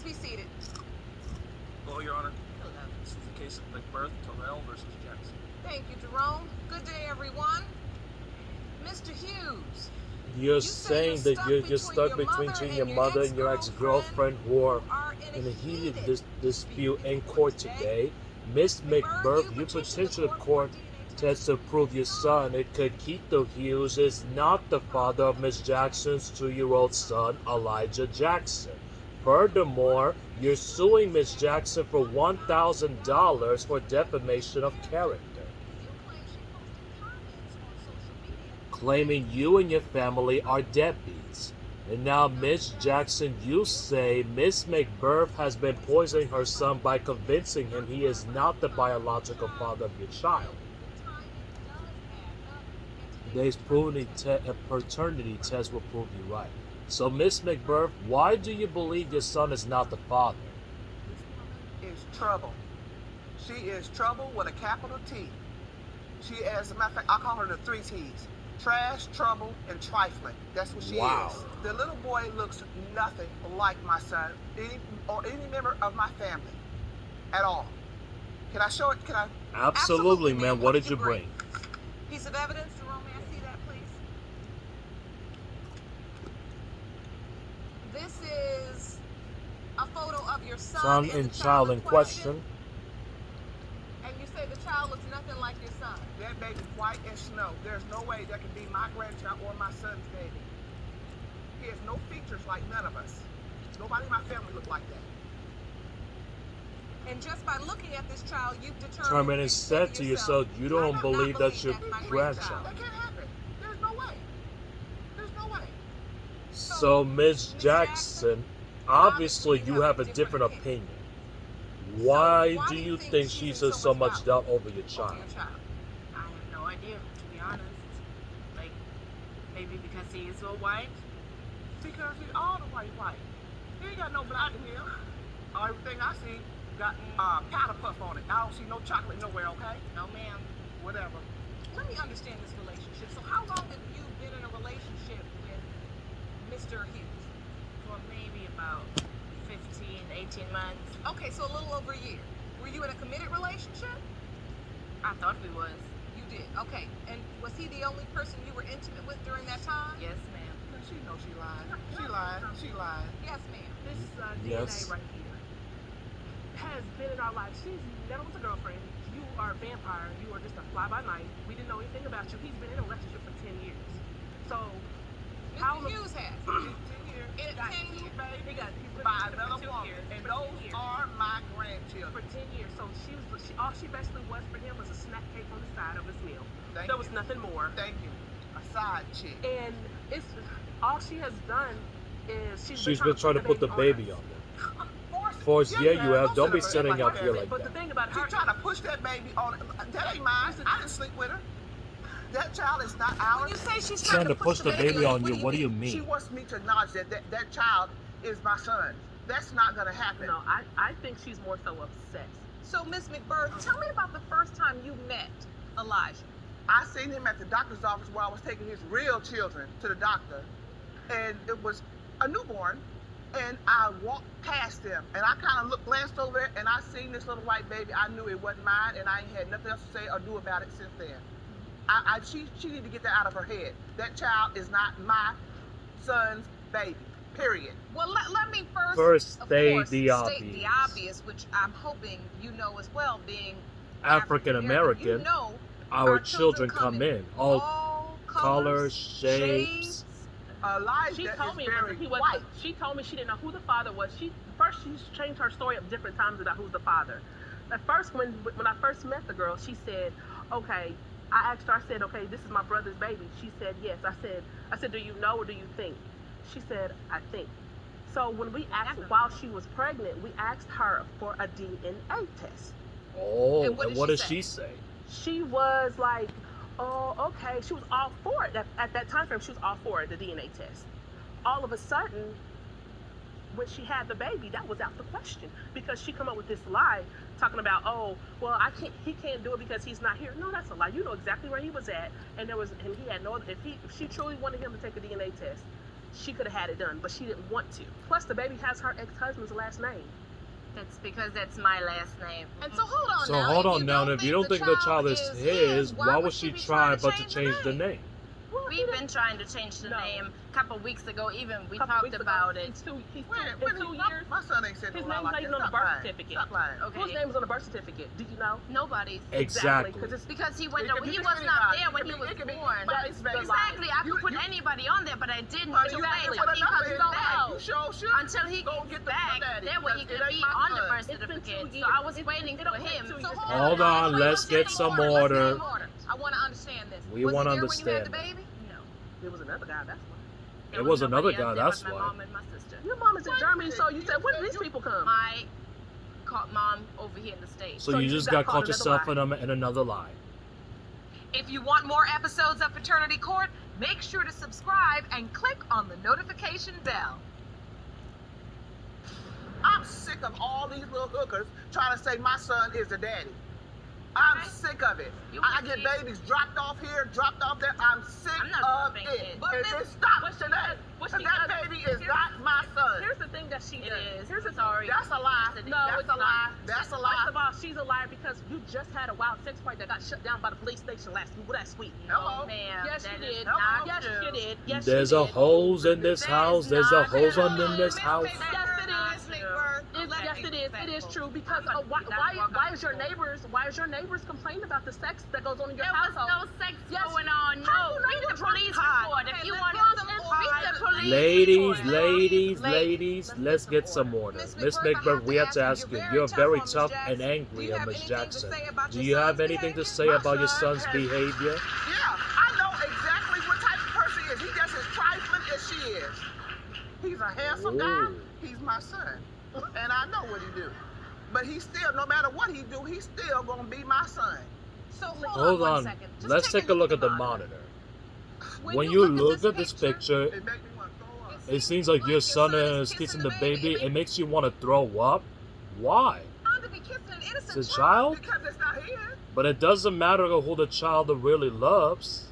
Please be seated. Hello, Your Honor. Hello. This is the case of McBirth, Terrell versus Jackson. Thank you, Jerome. Good day, everyone. Mr. Hughes. You're saying that you're stuck between your mother and your ex-girlfriend who are in a heated dispute in court today. Miss McBirth, you petitioned the court to prove your son, Keith Hughes, is not the father of Miss Jackson's 2-year-old son, Elijah Jackson. Furthermore, you're suing Miss Jackson for $1,000 for defamation of character, claiming you and your family are deadbeats. And now, Miss Jackson, you say Miss McBirth has been poisoning her son by convincing him he is not the biological father of your child. Today's paternity test will prove you right. So, Miss McBirth, why do you believe your son is not the father? Is trouble. She is trouble with a capital T. She, as a matter of fact, I call her the 3 T's. Trash, trouble, and trifling. That's what she is. The little boy looks nothing like my son, or any member of my family at all. Can I show it? Can I? Absolutely, ma'am. What did you bring? Piece of evidence, Jerome. May I see that, please? This is a photo of your son and child in question. And you say the child looks nothing like your son. That baby white as snow. There's no way that can be my grandchild or my son's baby. He has no features like none of us. Nobody in my family look like that. And just by looking at this child, you've determined and said to yourself, you don't believe that's your grandchild. That can't happen. There's no way. There's no way. So, Ms. Jackson, obviously you have a different opinion. Why do you think she's in so much doubt over your child? I have no idea, to be honest. Like, maybe because he is so white? Because he's all the white. He ain't got no black in here. Everything I see got powder puff on it. I don't see no chocolate nowhere, okay? No, ma'am. Whatever. Let me understand this relationship. So how long have you been in a relationship with Mr. Hughes? For maybe about 15, 18 months. Okay, so a little over a year. Were you in a committed relationship? I thought we was. You did. Okay. And was he the only person you were intimate with during that time? Yes, ma'am. She knows she lied. She lied. Yes, ma'am. This Yes. DNA right here has been in our lives. She's never was a girlfriend. You are a vampire. You are just a fly-by-night. We didn't know anything about you. He's been in a relationship for 10 years. So, Mr. Hughes has. 10 years. In 10 years. he got By another for 2 woman. years. And For 2 those years. are my grandchildren. For 10 years. So all she basically was for him was a snack cake on the side of his meal. Thank There you. was nothing more. Thank you. A side chick. And it's all she has done is She's been trying to put the baby on them. Force, yeah, you have. Don't be setting up here like But the that. thing about her, She's trying to push that baby on. That ain't mine. I didn't sleep with her. That child is not ours. When you say she's Trying to push the baby on you, what do you She mean? wants me to acknowledge that child is my son. That's not going to happen. no, I think she's more so upset. So, Miss McBirth, tell me about the first time you met Elijah. I seen him at the doctor's office where I was taking his real children to the doctor, and it was a newborn, and I walked past them, and I kind of glanced over there, and I seen this little white baby. I knew it wasn't mine, and I ain't had nothing else to say or do about it since then. She need to get that out of her head. That child is not my son's baby, period. Well, let me First of state course, the state obvious. the obvious, which I'm hoping you know as well, being African American, You know, our children come in. All colors, shapes. shades. Elijah She told me is very he was. white. She told me she didn't know who the father was. She changed her story up different times about who's the father. At first, when I first met the girl, she said, "Okay." I asked her. I said, "Okay, this is my brother's baby." She said, "Yes." I said, "Do you know or do you think?" She said, "I think." So when we asked while she was pregnant, we asked her for a DNA test. Oh, And what and did what she does say? she say? She was like, "Oh, okay." She was all for it. At that time frame, she was all for it, the DNA test. All of a sudden, when she had the baby, that was out the question because she come up with this lie talking about, "Oh, well, he can't do it because he's not here." No, that's a lie. You know exactly where he was at, and he had no. If she truly wanted him to take a DNA test, she could have had it done, but she didn't want to. Plus, the baby has her ex-husband's last name. That's because that's my last name. And so hold on So now. hold on now. If you don't think the child is his, why would she be try trying but to change the name? We've been trying to change the No. name a couple weeks ago. Even we Couple talked weeks ago. about it. He's two When, in 2 years. my son ain't said His no lie name's like not even that. on the Stop birth lying. certificate. Stop lying. Okay. Whose name is on the birth certificate? Do you know? Nobody's. Exactly. Because it's Because he went. It could be He just was not anybody. there when It he could was be- it could be born. anybody's baby. Exactly. I You- could put you- anybody on there, but I didn't. Well, do you that ain't put enough because in you there. don't know. You sure should. Until he Go gets get the back, daddy, that way he because could it be ain't my on the son. birth It's been 2 certificate. years. So I was It waiting don't for take him. 2 So years. Hold on, let's get some order. I want to understand this. We Was he wanna there when you had the understand. baby? No. It was another guy, that's why. It was another nobody guy, else there that's but why. My mom and my sister. Your mom is in Germany, so you said, when did these people come? My mom over here in the States. So So you you just got got caught caught another yourself lie. in another lie. If you want more episodes of Paternity Court, make sure to subscribe and click on the notification bell. I'm sick of all these little hookers trying to say my son is the daddy. I'm Okay. sick of it. You I can get see- babies dropped off here, dropped off there. I'm sick I'm not of dropping it. it. But But it Miss- stops what she today. does- what 'Cause she that does- baby is here's- not my son. Here's the thing that she It does. is. Here's the Sorry. That's a lie. Yes, it is. No, That's it's a lie. not. That's a First lie. of all, she's a liar because you just had a wild sex party that got shut down by the police station last week. Hello. No, ma'am. Yes, that you is did. not Yes, true. you did. Yes, There's you a did. hose in this That house. is There's a not hose true. on in this house. Yes, it is. Yes, it is. It is true because why is your neighbors complaining about the sex that goes on in your There was household? no sex Yes. going on. How No, you know read you the drunk police pod? report if Okay, you let's want get to. some Read the order. police Ladies, report. ladies, let's get some order. Miss McBurk, we have to ask you. You're very tough and angry, Miss Jackson. Do you have anything to say My about your son son's has- behavior? Yeah, I know exactly what type of person he is. He just as trifling as she is. He's a handsome guy. Ooh. He's my son, and I know what he do. But he's still, no matter what he do, he's still gonna be my son. So Hold one on. second. Just Let's take a look at the monitor. When you look at this picture, It make me want to throw up. it seems like your son is kissing the baby. It makes you want to throw up. Why? to be kissing an innocent It's a child? Because it's not his. But it doesn't matter who the child really loves.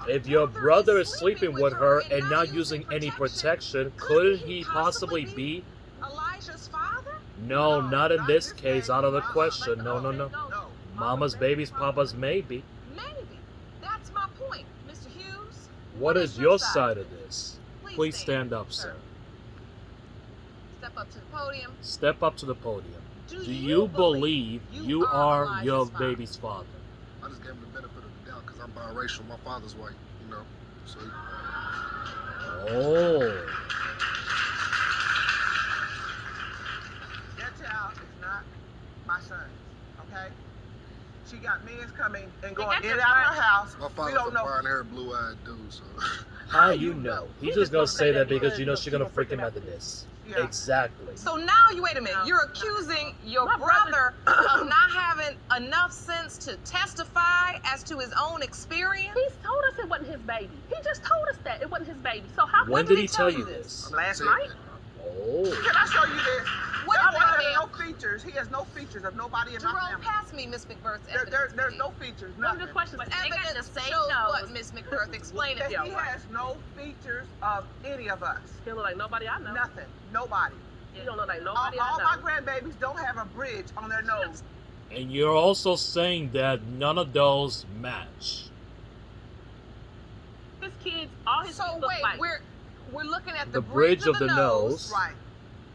If your brother is sleeping with her and not using any protection, couldn't he possibly be? Elijah's father? No, not in this case. Out of the question. No, no, no. No. Mama's baby's papa's maybe. Maybe. That's my point, Mr. Hughes. What is your side of this? Please stand up, sir. Step up to the podium. Step up to the podium. Do you believe you are your baby's father? I just gave him the benefit of the doubt because I'm biracial. My father's white, you know. So Oh. That child is not my son. Okay? She got men coming and going in and out of her house. my We father's don't a know. brown-haired, blue-eyed dude. So How you know? He's just gonna say that because you know she's gonna freak him out to this. Yeah. Exactly. So now you wait a minute. You're accusing your My brother of not having enough sense to testify as to his own experience. He told us it wasn't his baby. He just told us that it wasn't his baby. So how When did he tell you this? Last Said night? that. Oh. Can I show you this? What That boy about has no him? features. He has no features of nobody in my Jerome, family. pass me Miss McBurth's There's evidence. no features, One of nothing. the questions But was they got the Evidence same shows nose. what, Miss McBurth? Explain it. He has no features of any of us. he look like nobody I know. Nothing. Nobody. He don't look like All, nobody all I my know. grandbabies don't have a bridge on their nose. And you're also saying that none of those match. His kids, all his So kids look wait, like. we're looking at The the bridge of the nose. Right.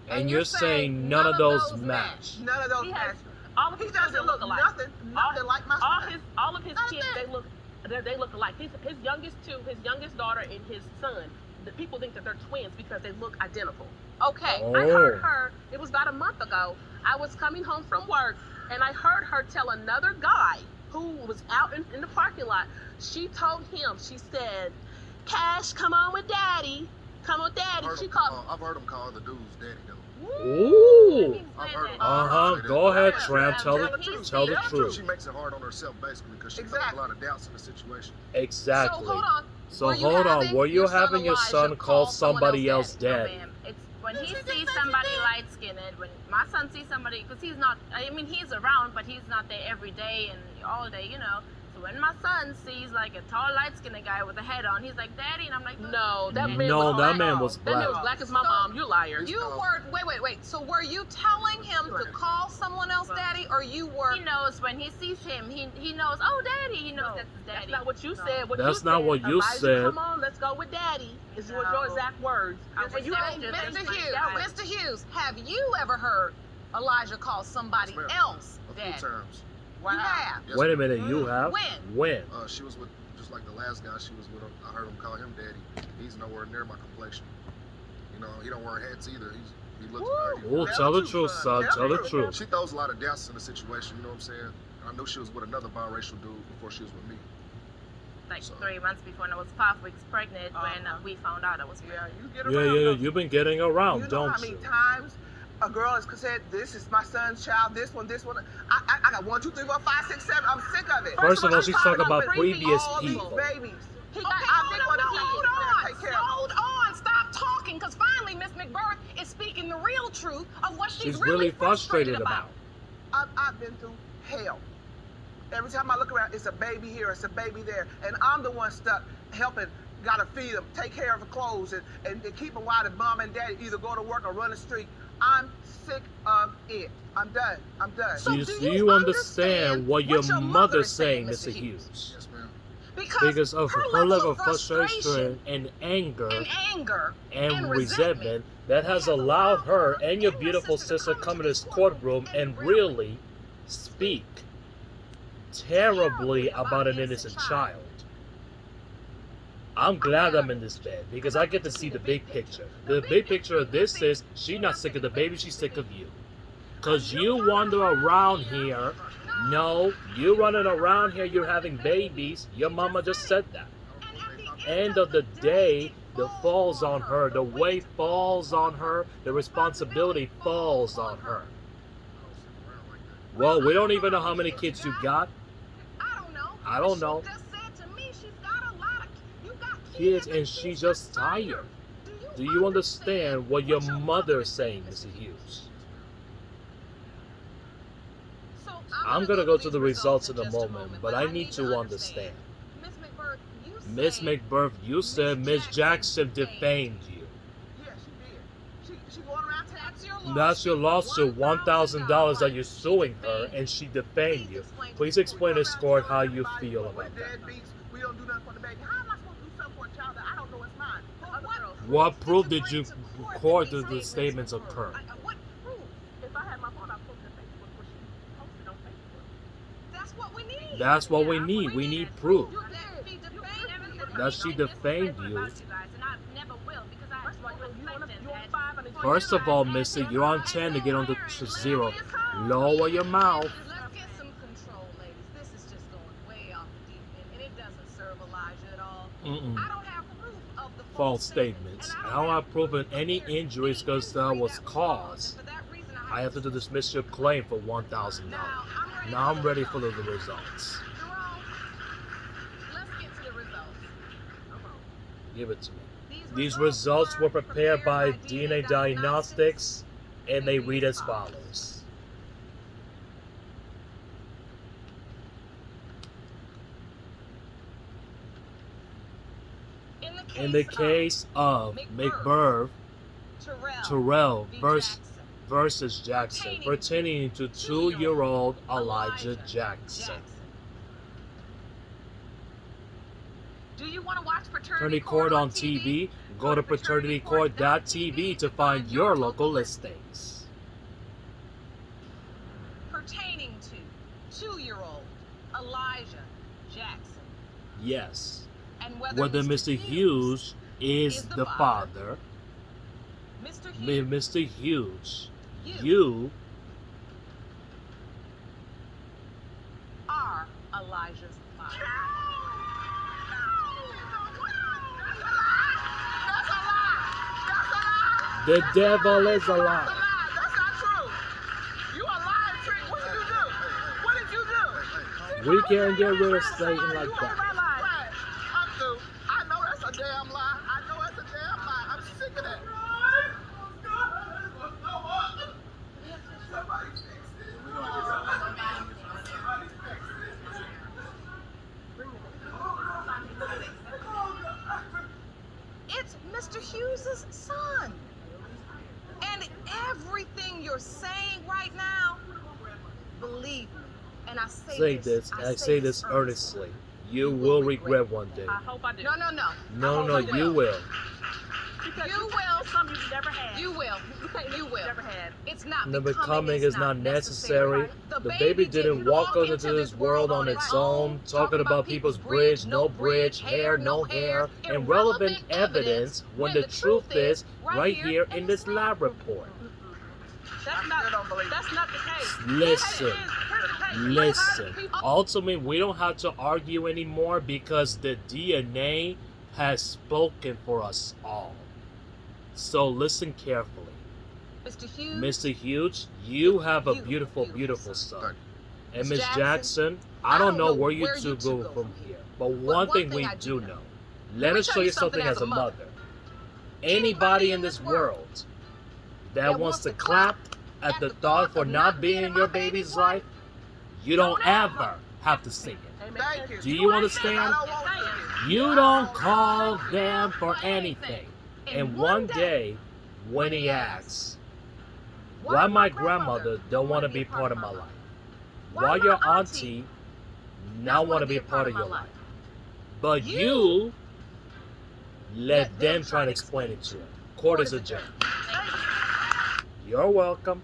And And you're you're saying saying none of those match. match. None of those He match. has all of He his doesn't children look look alike. nothing like my son. All of his Not a kids, thing. they look alike. His youngest two, his youngest daughter and his son. The people think that they're twins because they look identical. Okay. Oh. I heard her. It was about a month ago. I was coming home from work, and I heard her tell another guy who was out in the parking lot. She told him. She said, "Cash, come on with Daddy. Come with Daddy." She called. I've heard him call other dudes daddy though. Ooh. I've heard him. Uh-huh. say that. Go ahead, Yeah, Tramp. yeah, Tell tell the the truth. tell the Tell the truth. She makes it hard on herself basically because she feels Exactly. a lot of doubts in the situation. Exactly. So hold on. So Were you hold on. having Were you your son having your Elijah son call someone somebody else else No, daddy? ma'am. It's when Did he you just sees say you somebody did? light skinned, when my son sees somebody, because he's not, I mean, he's around, but he's not there every day and all day, you know. So So when my son sees like a tall, light-skinned guy with a hat on, he's like, "Daddy," and I'm like, No, that man No, was that black. man was That man was black. black as my mom. You liar. You were wait. So were you telling him to call someone else daddy, or you were? He knows when he sees him, he knows. Oh, Daddy. He knows No, that's his That's daddy. not what you said. What That's you not said, what you Elijah, said. Come on, let's go with daddy. Is your exact words. I And was you saying don't- just Mr. like Hughes, that. Mr. Hughes, have you ever heard Elijah call somebody Yes, ma'am. else A few daddy? times. You have. Yes, Wait a ma'am. minute, you have? When? When? She was with, just like the last guy she was with, I heard him call him daddy. He's nowhere near my complexion. You know, he don't wear hats either. He looks very. Oh, tell the truth, son. Tell the truth. She throws a lot of doubts in the situation, you know what I'm saying? I knew she was with another biracial dude before she was with me. Like So- 3 months before, and I was 5 weeks pregnant when we found out I was Yeah, pregnant. you get Yeah, around. yeah, don't you've been getting around, you know don't how many you? times a girl has said, "This is my son's child. This one. I got 1, 2, 3, 4, 5, 6, 7. I'm sick of it. First of all, I'm she's tired talking of about it. previous All these people. babies. He Okay, got, I think one of these hold is on, take care of hold on, stop talking, because finally Miss McBirth is speaking the real truth of what she's She's really frustrated about. about. I've been through hell. Every time I look around, it's a baby here, it's a baby there, and I'm the one stuck helping. Gotta feed them, take care of the clothes, and keep them while the mom and daddy either go to work or run the street. I'm sick of it. I'm done. I'm done. Do you, do do you you understand what your mother mother's is saying, saying, Mr. Mr. Hughes? Hughes? Yes, ma'am. Because of her level of frustration and anger and anger and resentment that has allowed her and your beautiful sister come to this courtroom and really speak terribly about an innocent child. I'm glad I'm in this bed because I get to see the big picture. The big picture of this is she's not sick of the baby, she's sick of you. Because you wander around here. No, you running around here, you're having babies. Your mama just said that. End of the day, the falls on her. The weight falls on her. The responsibility falls on her. Well, we don't even know how many kids you got. I don't know. Kids, and she's just tired. Do you understand what your mother is saying, Mr. Hughes? I'm gonna go to the results in a moment, but I need to understand. Miss McBirth, you said Miss Jackson defamed you. Yeah, she did. She going around town. That's your lawsuit, $1,000 that you're suing her, and she defamed you. Please explain to court how you feel about that. Deadbeats, we don't do nothing for the baby. How am I supposed to do something for a child that I don't know is mine? What proof did you record that the statements occur? What proof? If I had my phone, I'd post it on Facebook, but she posted on Facebook. That's what we need. That's what we need. We need proof. You let me defend you. That she defamed you. First of all, Missy, you're on 10 to get on to 0. Lower your mouth. Let's get some control, ladies. This is just going way off the deep end, and it doesn't serve Elijah at all. Mm-mm. I don't have proof of the False statements. I don't have proven any injuries because that was caused. I have to dismiss your claim for $1,000. Now I'm ready for the results. Let's get to the results. Give it to me. These results were prepared by DNA Diagnostics, and they read as follows. In the case of McBirth, Terrell versus Jackson, pertaining to 2-year-old Elijah Jackson. Do you want to watch Paternity Court on TV? Go to paternitycourt.tv to find your local listings. Pertaining to 2-year-old Elijah Jackson. Yes. And Whether Mr. Hughes is the father, Mr. Hughes, you are Elijah's father. the devil is a lie. That's not true. You a lying trick. What did you do? What did you do? We can't get rid of Satan You like a that. lie. I'm through. I know that's a damn lie. I know that's a damn lie. I'm sick of that. Hughes's son. And everything you're saying right now, believe me, and I say I say this earnestly. You will regret one day. I hope I do. No. No, you will. Because You you will. Something you've never had. You will. You will. Never had. It's not The becoming. becoming is not necessary. The baby didn't walk into this world on its own, talking about people's bridge, no bridge, hair, no hair, and relevant evidence, when the truth is right here in this lab report. That's not the case. Listen. Here's the case. Ultimately, we don't have to argue anymore because the DNA has spoken for us all. So listen carefully. Mr. Hughes. Mr. Hughes, you have a beautiful, beautiful son. And Miss Jackson, I don't know where you two go from here. But one thing we do know. Let us show you something as a mother. Anybody in this world that wants to clap at the thought for not being in your baby's life, you don't ever have to sing it. Amen. Thank you. Do you I understand? don't want to. You don't call them for anything. And one day, when he asks, why my grandmother don't want to be part of my life? Why your auntie not want to be a part of your life? But you let them try to explain it to you. Court is adjourned. You're welcome.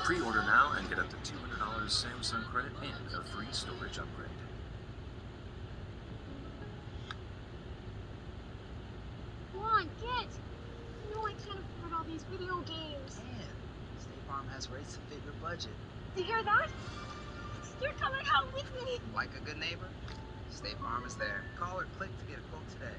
Pre-order now and get up to $200 Samsung credit and a free storage upgrade. Come on, get! No, I can't afford all these video games. Man, State Farm has rates to fit your budget. Do you hear that? You're coming out with me. Like a good neighbor, State Farm is there. Call or click to get a quote today.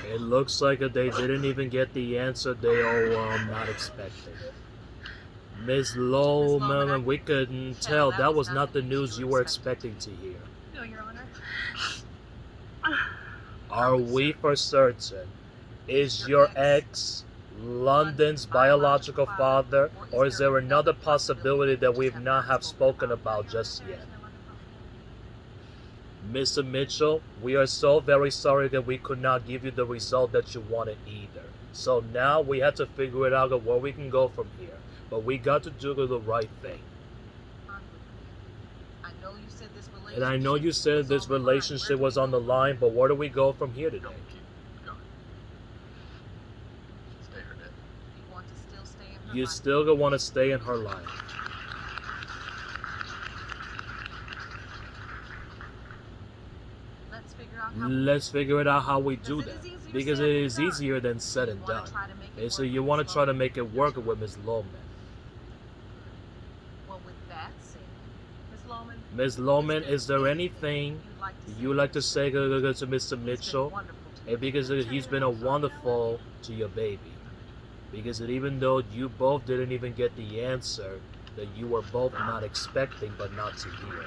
It looks like they didn't even get the answer they all not expecting. Miss Loman, we couldn't tell. That was not the news you were expecting to hear. No, Your Honor. Are we for certain? Is your ex London's biological father, or is there another possibility that we've not have spoken about just yet? Mr. Mitchell, we are so very sorry that we could not give you the result that you wanted either. So now we have to figure it out of where we can go from here. But we got to do the right thing. And I know you said this relationship was on the line, but where do we go from here today? Stay her dead. You still gonna want to stay in her life. Let's figure it out how we do that. Because it is easier than said and done. And so you want to try to make it work with Ms. Loman. Well, with that said, Ms. Loman, Ms. Loman, is there anything you like to say to Mr. Mitchell? And because he's been a wonderful to your baby. Because even though you both didn't even get the answer that you were both not expecting but not to hear.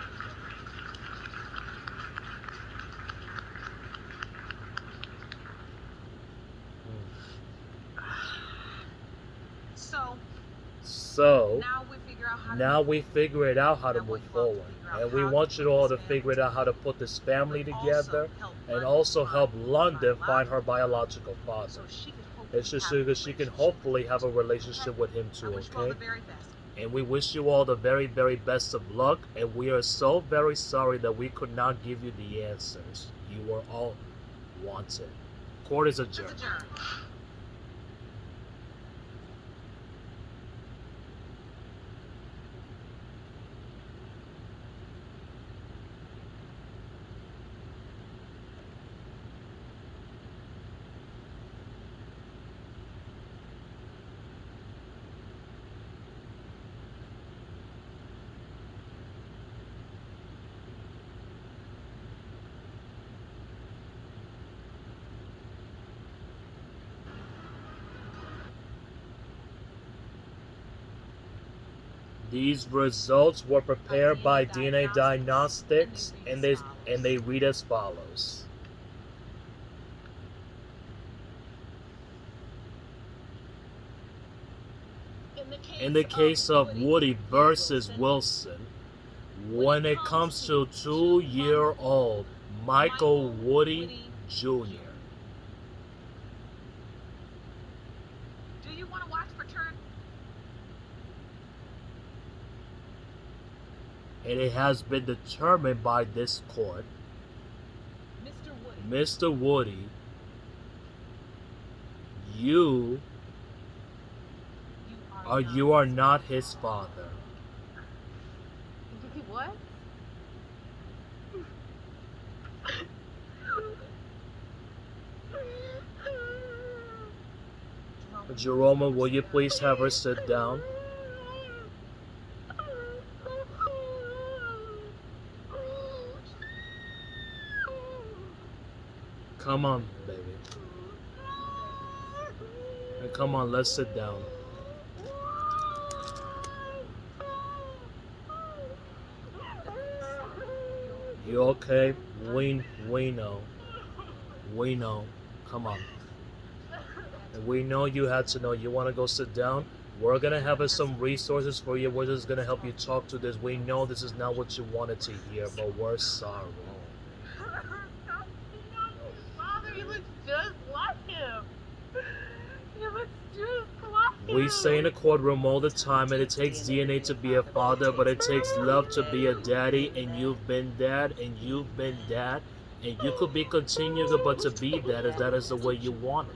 So now we figure it out how to move forward. And we want you all to figure it out how to put this family together and also help London find her biological father. It's just so that she can hopefully have a relationship with him too, okay? And we wish you all the very, very best of luck. And we are so very sorry that we could not give you the answers you were all wanted. Court is adjourned. These results were prepared by DNA Diagnostics, and they read as follows. In the case of Woody versus Wilson, when it comes to 2-year-old Michael Woody Jr. Do you want to watch fraternity? And it has been determined by this court, Mr. Woody, you are not his father. What? Jeroma, will you please have her sit down? Come on, baby. And come on, let's sit down. You okay? We know. We know. Come on. And we know you had to know. You want to go sit down? We're going to have some resources for you. We're just going to help you talk to this. We know this is not what you wanted to hear, but we're sorry. Father, you look just like him. You look just like him. We say in the courtroom all the time, and it takes DNA to be a father, but it takes love to be a daddy, and you've been dad, and you've been dad, and you could be continuing, but to be that is the way you want it.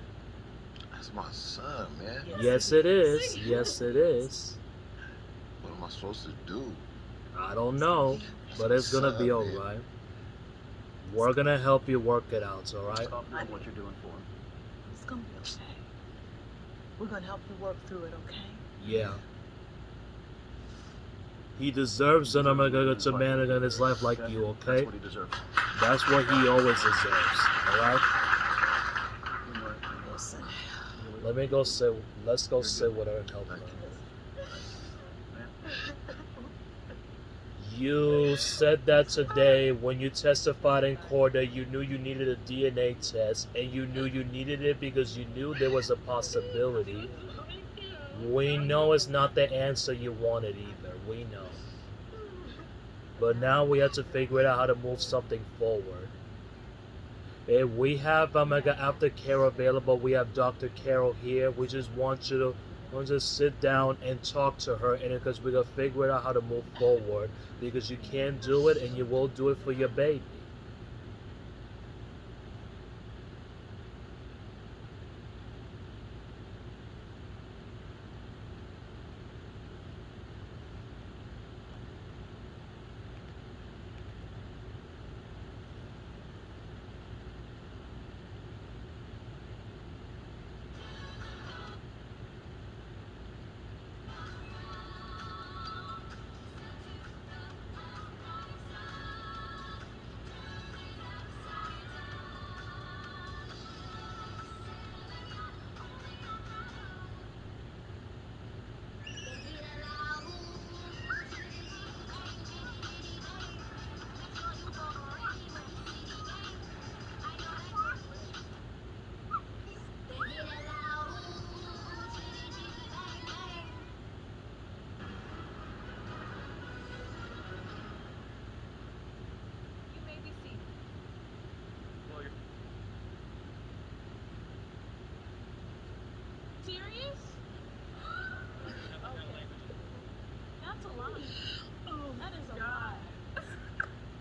That's my son, man. Yes, it is. Yes, it is. What am I supposed to do? I don't know, but it's gonna be alright. We're gonna help you work it out, alright? Stop doing what you're doing for him. It's gonna be okay. We're gonna help you work through it, okay? Yeah. He deserves an Omega to man in his life like you, okay? That's what he deserves. That's what he always deserves, alright? Listen. Let me go sit. Let's go sit with her and help her. You said that today when you testified in court that you knew you needed a DNA test, and you knew you needed it because you knew there was a possibility. We know it's not the answer you wanted either. We know. But now we have to figure out how to move something forward. If we have Omega Aftercare available, we have Dr. Carol here. We just want you to just sit down and talk to her, and because we're gonna figure out how to move forward, because you can do it and you will do it for your baby. You may be seated. Serious? That's a lie. That is a lie.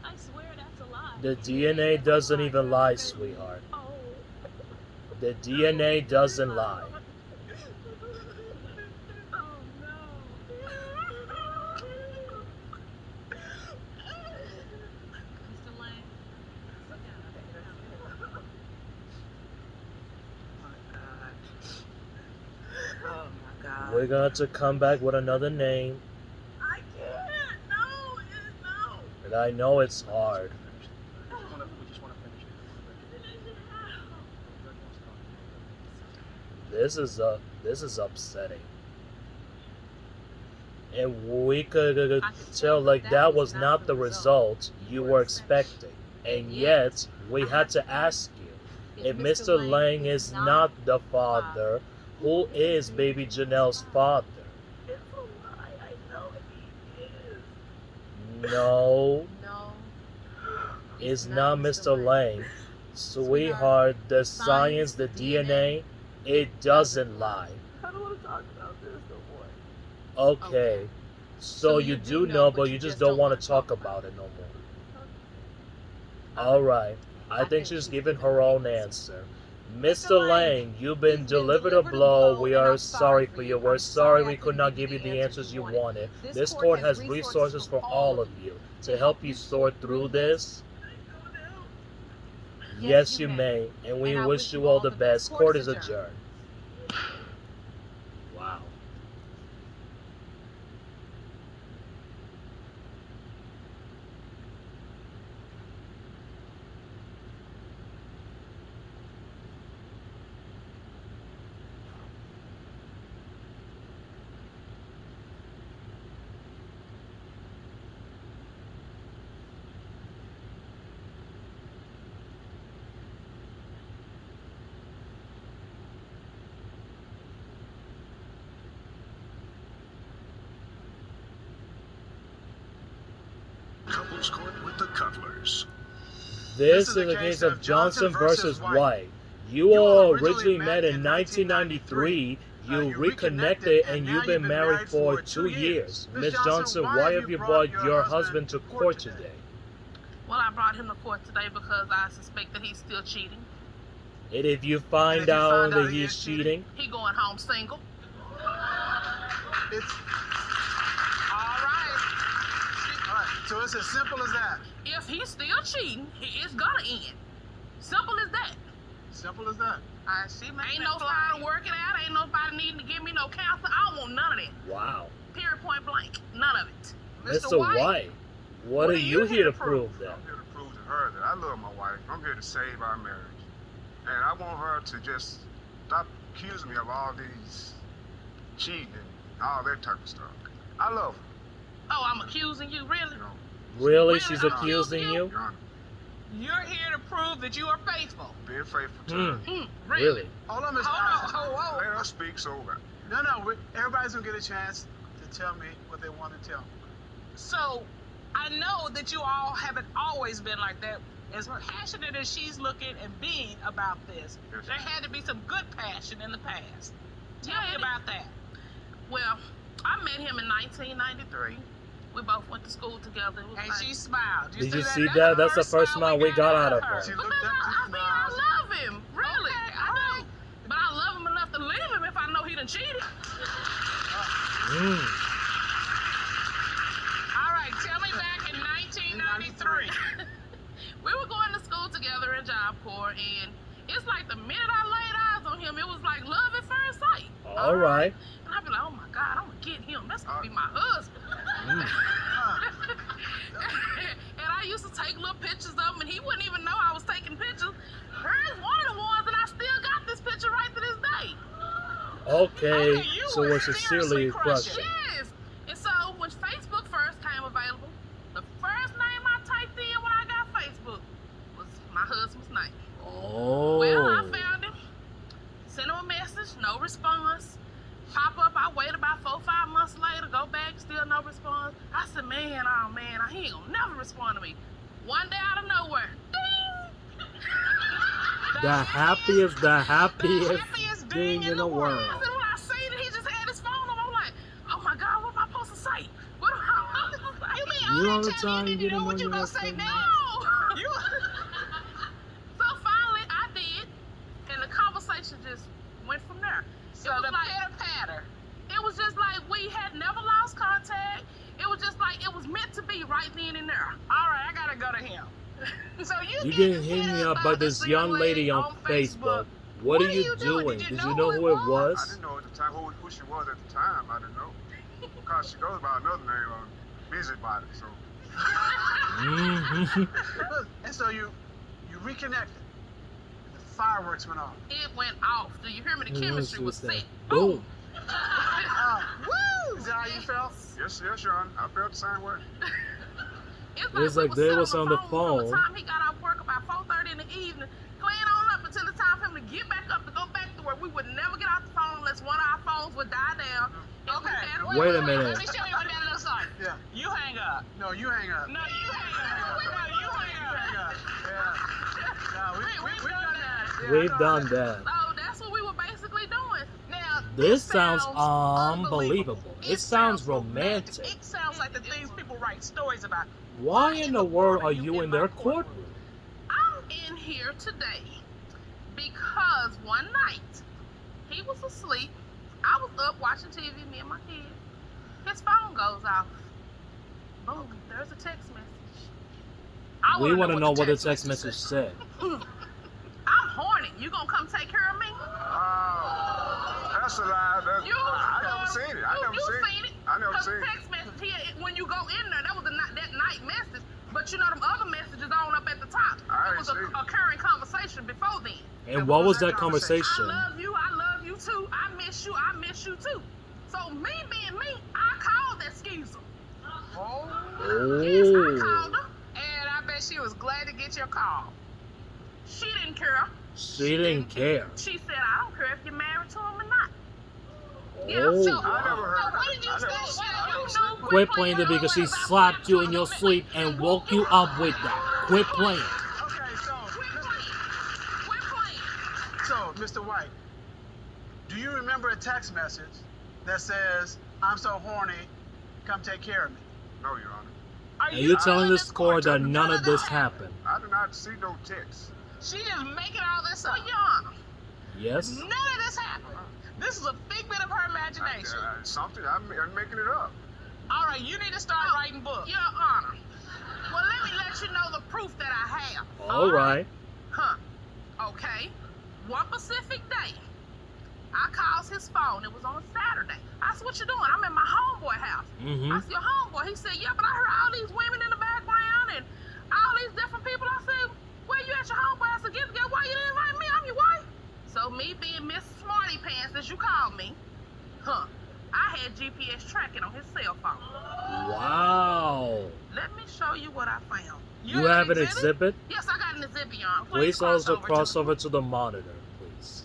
I swear that's a lie. The DNA doesn't even lie, sweetheart. Oh. The DNA doesn't lie. Oh no. Mr. Lane, sit down. Oh my God. We're going to come back with another name, I can't. No, no. and I know it's hard. We just want to finish it. This is upsetting. And we could I could tell like that was not the result you were expecting. And yet, we had to ask you, if Mr. Lang is not the father, who is baby Janelle's father? It's a lie. I know he is. No, No. it's not Mr. Lang. Sweetheart, the science, the DNA, it doesn't lie. I don't want to talk about this no more. Okay. So you do know, but you just don't want to talk about it no more. Alright. I think she's giving her own answer. Mr. Lang, you've been delivered a blow. We are sorry for you. We're sorry we could not give you the answers you wanted. This court has resources for all of you to help you sort through this. Yes, you may. And we wish you all the best. Court is adjourned. Wow. Couples Court with the Cutlers. This is the case of Johnson versus White. You all originally met in 1993. You reconnected and you've been married for 2 years. Miss Johnson, why have you brought your husband to court today? Well, I brought him to court today because I suspect that he's still cheating. And if you find out that he's cheating, He going home single. It's All right. all right. So it's as simple as that. If he's still cheating, it's gonna end. Simple as that. Simple as that. Ain't no trying to work it out. Ain't nobody needing to give me no counsel. I don't want none of that. wow. Period, point blank. None of it. Mr. White, what are you here to prove then? I'm here to prove to her that I love my wife. I'm here to save our marriage. And I want her to just stop accusing me of all these cheating and all that type of stuff. I love her, Oh, I'm accusing you, really? you know. Really? She's accusing you? Your Honor, You're here to prove that you are faithful. being faithful to her. Really? Hold on, Miss Hold Johnson. on. Let her speak so No. Everybody's gonna get a chance to tell me what they want to tell me. So, I know that you all haven't always been like that. As passionate as she's looking and being about this, Yes. there had to be some good passion in the past. Tell me Yeah, about that. Well, I met him in 1993. We both went to school together. It was And like- she smiled. Did you see that? That's the first smile we got out of her. She Because looked up, I she mean, I smiled. love him. Really. Okay, I all do. right. But I love him enough to leave him if I know he done cheated. All right, tell me back in 1993. We were going to school together in Job Corps, and it's like the minute I laid eyes on him, it was like love at first sight. All right. And I'd be like, oh my God, I'm going to get him. That's going to be my husband. And I used to take little pictures of him, and he wouldn't even know I was taking pictures. Here's one of the ones, and I still got this picture right to this day. Okay, Okay, you so were we're sincerely seriously crushing. crushing. Yes. And so when Facebook first came available, the first name I typed in when I got Facebook was my husband's name. Oh. Well, I found him, sent him a message, no response. Pop up, I wait about 4 or 5 months later, go back, still no response. I said, man, oh man, he ain't gonna never respond to me. One day out of nowhere, ding! The happiest happiest thing in the world. I said, when I seen it, he just had his phone on. I'm like, oh my God, what am I supposed to say? What am I supposed to say? You mean You all all the that time you you didn't know didn't what know you you gonna was say saying now? You So finally, I did, and the conversation just went from there. So It was the like- pitter-patter. It was just like we had never lost contact. It was just like it was meant to be right then and there. All right, I gotta go to him. So You get didn't hit me up by this young lady on Facebook. What are you doing? Did you know who it I was? didn't know at the time who she was at the time. I didn't know. Because she goes by another name, Busybody. So And so you reconnected. The fireworks went off. It went off. Do you hear me? The chemistry was set. Boom. Woo! Is that how you felt? Yes, Your Honor. I felt the same way. It's like they was on the From phone. the time he got off work about 4:30 in the evening, clean on up until it's time for him to get back up to go back to work. We would never get off the phone unless one of our phones would die down. Okay. Wait a minute. Let me show you what that looks like. Yeah. You hang up. No, you hang up. No, you hang up. No, you hang up. Yeah. No, we've done that. Yeah, We've I know done that. that. So that's what we were basically doing. Now, This sounds unbelievable. unbelievable. It sounds romantic. It sounds like the things people write stories about. Why in the world are you in their courtroom? I'm in here today because one night he was asleep. I was up watching TV, me and my kids. His phone goes off. Boom, there's a text message. I We wanna want to know what the the text message said. I'm horny. You gonna come take care of me? That's a lie. I never seen it. I never you seen it. I never Because seen the it. text message here, when you go in there, that was that night message. But you know them other messages on up at the top. I It was a ain't seen it. occurring conversation before then. And what was that I conversation? love you too. I miss you too. So me being me, I called that skeezer. Yes, I called her. And I bet she was glad to get your call. She didn't care. She didn't care. She said, I don't care if you're married to him or not. Oh, so, I never heard so that. what did you I never say? seen You that. know, Quit playing the because she slapped you in your sleep and woke you up with that. Quit playing. Okay, so, Quit playing. so, Mr. White, do you remember a text message that says, "I'm so horny, come take care of me"? No, Your Honor. Are And you're telling this court that none of this happened. I did not see no text. She just making all this up. Well, Your Honor, Yes? None of this happened. This is a figment of her imagination. Something. I'm making it up. All right, you need to start writing books. Your Honor. Well, let me let you know the proof that I have. All right. Huh. Okay. One Pacific day, I calls his phone. It was on a Saturday. I said, what you doing? I'm at my homeboy house. Mm-hmm. I said, your homeboy? He said, yeah, but I heard all these women in the background and all these different people. I said, where you at your homeboy? I said, get why you didn't invite me? I'm your wife. So me being Miss Smarty Pants, as you call me, I had GPS tracking on his cell phone. Wow. Let me show you what I found. You have an exhibit? Yes, I got an exhibit, y'all. Please also cross over to the monitor, please.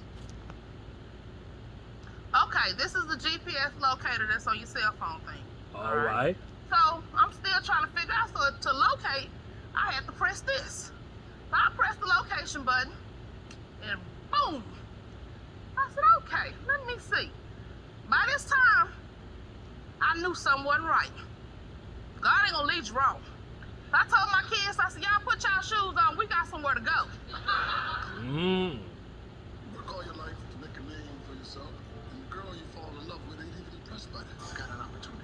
Okay, this is the GPS locator that's on your cell phone thing. All right. So I'm still trying to figure out. So to locate, I had to press this. So I pressed the location button, and boom. I said, okay, let me see. By this time, I knew something wasn't right. God ain't gonna lead you wrong. So I told my kids, I said, y'all put y'all shoes on. We got somewhere to go. Mmm. Work all your life to make a name for yourself, and the girl you fall in love with ain't even impressed by that. You got an opportunity.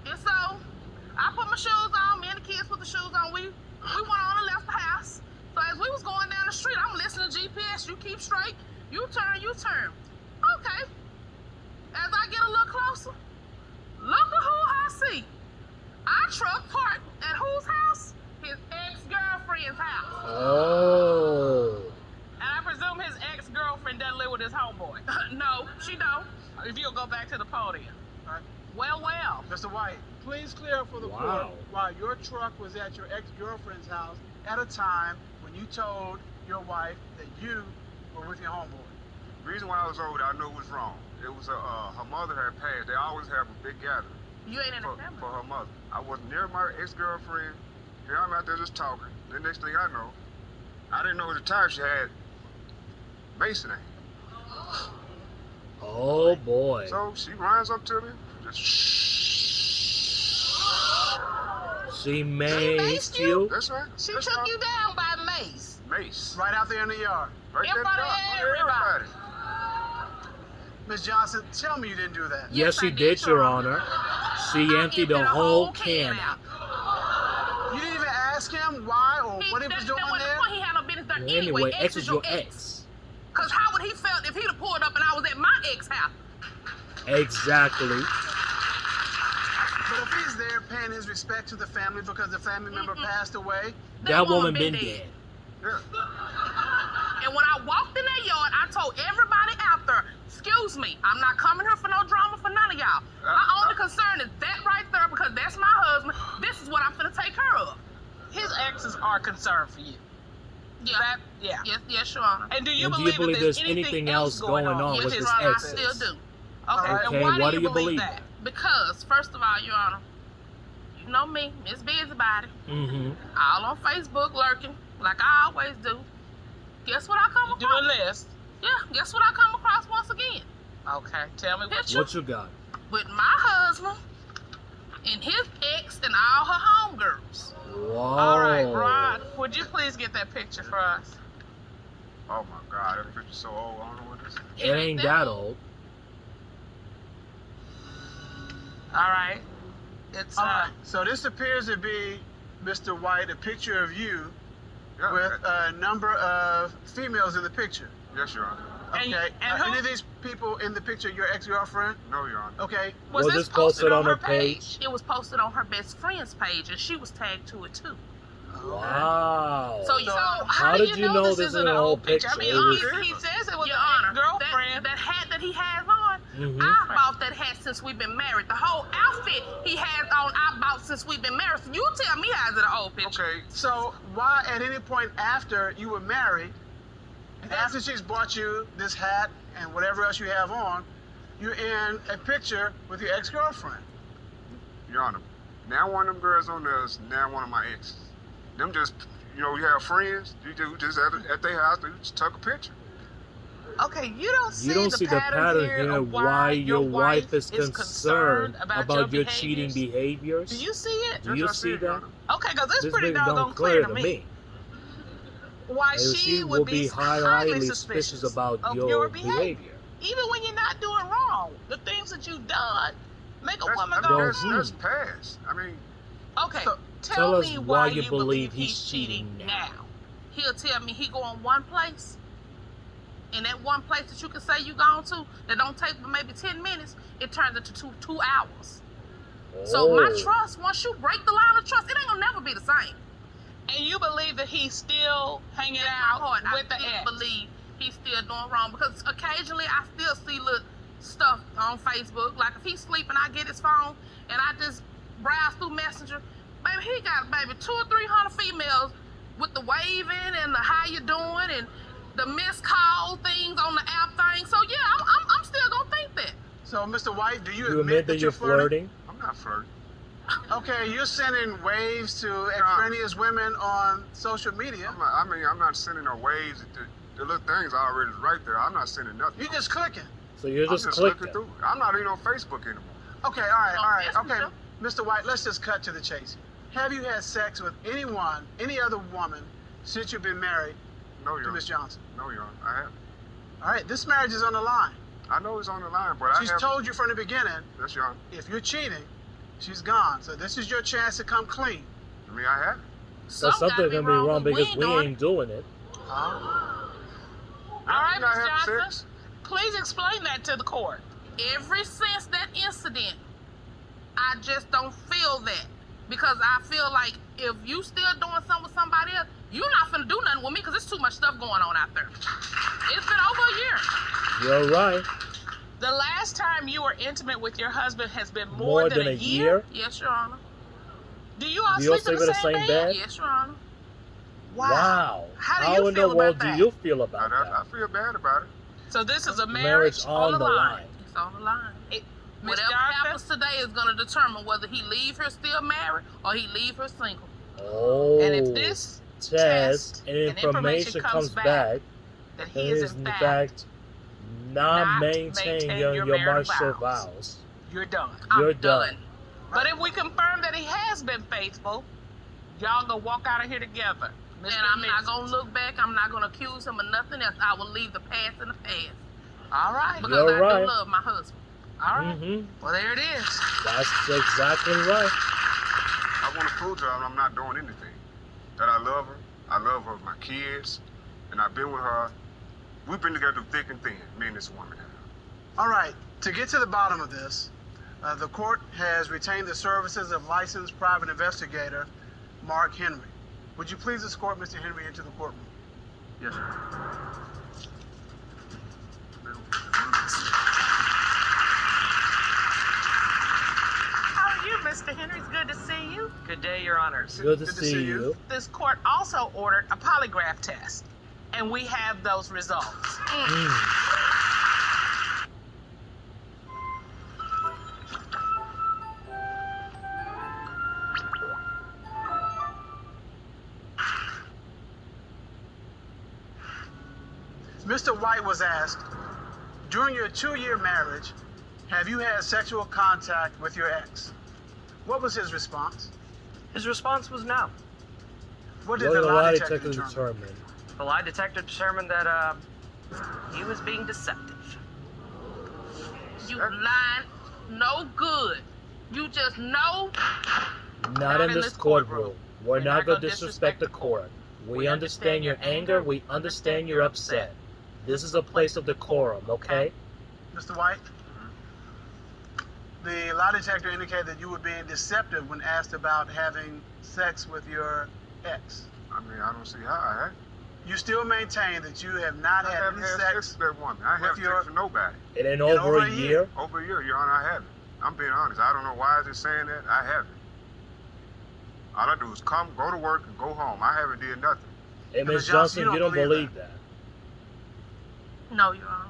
And so I put my shoes on. Me and the kids put the shoes on. We went on and left the house. So as we was going down the street, I'm listening to GPS. You keep straight. You turn. Okay. As I get a little closer, look at who I see. Our truck parked at whose house? His ex-girlfriend's house. Oh. And I presume his ex-girlfriend doesn't live with his homeboy. No, she don't. If you'll go back to the podium. All right. Well. Mr. White, please clear up for the court why your truck was at your ex-girlfriend's house at a time when you told your wife that you were with your homeboy. The reason why I was over there, I knew it was wrong. It was her mother had passed. They always have a big gathering. You ain't in the family. For her mother. I was near my ex-girlfriend. Here I'm out there just talking. The next thing I know, I didn't know at the time she had Mason in. Oh boy. So she runs up to me, just She maced you? That's right. She took you down by mace. Mace. Right out there in the yard. Right In there front of everybody. Miss Johnson, tell me you didn't do that. Yes, she did, Your Honor. She emptied the whole can out. You didn't even ask him why or what he was doing there? He had no business there Anyway, X X is your ex. Because how would he felt if he'd have pulled up and I was at my ex house? Exactly. But if he's there paying his respect to the family because the family member passed away, That woman been dead. Yeah. And when I walked in that yard, I told everybody out there, excuse Excuse me. I'm not coming here for no drama for none of y'all. My only concern is that right there because that's my husband. This is what I'm finna take care of. His exes are concerned for you. Yeah. Yeah. Yes, Your Honor. And do you And do believe, you believe that there's anything anything else going on Yes, with Your his Honor, I exes? still do. Okay, Okay, and why do you believe that? Because, first of all, Your Honor, you know me, Miss Busybody, Mm-hmm. all on Facebook lurking, like I always do. Guess what I come You do across? a list. Yeah, guess what I come across once again? Okay, tell me what Picture What you got? with my husband and his ex and all her homegirls. Whoa. All right, Rod, would you please get that picture for us? Oh my God, that picture's so old. I don't know what this is. It ain't that old. All right. It's All right. So this appears to be, Mr. White, a picture of you Yeah, with a number of females in the picture. yes, Your Honor. Okay. and who- Any of these people in the picture your ex-girlfriend? No, Your Honor. Okay. Was this posted on her page? It was posted on her best friend's page, and she was tagged to it too. Wow. So how did you know this is an old picture? I mean, It was- he says it was Your an Honor, girlfriend. that hat that he has on, Mhm. I bought that hat since we've been married. The whole outfit he has on, I bought since we've been married. So you tell me how's it an old picture? Okay, So why at any point after you were married, after she's bought you this hat and whatever else you have on, you're in a picture with your ex-girlfriend? Your Honor. Now one of them girls on there is now one of my exes. Them just, you know, you have friends. You just at their house, you just took a picture. Okay, you don't see, You don't see the pattern here of why your wife is concerned concerned about your cheating behaviors. behaviors. Do you see it? Do you Yes, I see it, Your that? Honor. Okay, because it's This pretty big doggone don't clear to me. Why And she will would be highly suspicious about of your behavior. behavior. Even when you're not doing wrong, the things that you've done make a woman I go, mean, Hmm. that's past. I mean, okay, So, tell us me why you you believe he's he's cheating cheating now. He'll tell me he going one place, and that one place that you can say you gone to that don't take but maybe 10 minutes, it turns into two hours. So my Oh. trust, once you break the line of trust, it ain't gonna never be the same. And you believe that he's still hanging In my out heart, with the I still ex. believe he's still doing wrong because occasionally I still see little stuff on Facebook. Like if he's sleeping, I get his phone and I just browse through Messenger. Baby, he got 200 or 300 females with the waving and the how you doing and the missed call things on the app thing. So yeah, I'm still gonna think that. So, Mr. White, do you You admit that you're flirting? I'm not flirting. Okay, you're sending waves to extraneous women on social media. I'm not sending no waves. The little things are already right there. I'm not sending nothing. You're just clicking. So you're I'm just looking clicking. through. I'm not even on Facebook anymore. Okay, all right. Yes, Okay, sir. Mr. White, let's just cut to the chase. Have you had sex with anyone, any other woman, since you've been married No, to Your Miss Honor. Johnson? No, Your Honor. I have. All right, this marriage is on the line. I know it's on the line, but She's I have. told you from the beginning, That's Your Honor. if you're cheating, she's gone. So this is your chance to come clean. I mean, I have. So something's gonna be wrong because we ain't doing it. Huh? All right, Not Miss having Johnson, sex. please explain that to the court. Ever since that incident, I just don't feel that. Because I feel like if you still doing something with somebody else, you're not finna do nothing with me because there's too much stuff going on out there. It's been over a year. You're right. The last time you were intimate with your husband has been More than a year? Yes, Your Honor. Do you all Do you all sleep in the same bed? Yes, Your Honor. Wow. How do you in the feel world about that? do you feel about I that? feel bad about it. So this is a Marriage on the line. It's on the line. Miss Whatever Johnson? happens today is going to determine whether he leave her still married or he leave her single. Oh. And if this test and and information comes back that that he is is in in fact not not maintaining maintain your your marital marital vows, you're done. you're done. But if we confirm that he has been faithful, y'all gonna walk out of here together. And I'm not going to look back. I'm not going to accuse him of nothing else. I will leave the past in the past. All right. Because You're I right. do love my husband. All right. Mm-hmm. Well, there it is. That's exactly right. I want to prove to her I'm not doing anything. That I love her. I love her, my kids, and I've been with her. We've been together through thick and thin, me and this woman. All right, to get to the bottom of this, the court has retained the services of licensed private investigator Mark Henry. Would you please escort Mr. Henry into the courtroom? Yes, sir. Honors. Good to see you. This court also ordered a polygraph test, and we have those results. Mr. White was asked, during your 2-year marriage, have you had sexual contact with your ex? What was his response? His response was no. What did the lie detector determine? determine? The lie detector determined that he was being deceptive. You lying, no good. You just know. Not in this courtroom. We're not going to disrespect the court. We understand your anger. We understand you're upset. This is a place of decorum, okay? Mr. White, the lie detector indicated that you were being deceptive when asked about having sex with your ex. I mean, I don't see how I had. You still maintain that you have not had any sex with that woman. I haven't sex with nobody. It ain't over a year? Over a year, Your Honor, I haven't. I'm being honest. I don't know why is it saying that. I haven't. All I do is come, go to work, and go home. I haven't did nothing. Hey, Ms. Johnson, you don't believe that. No, Your Honor.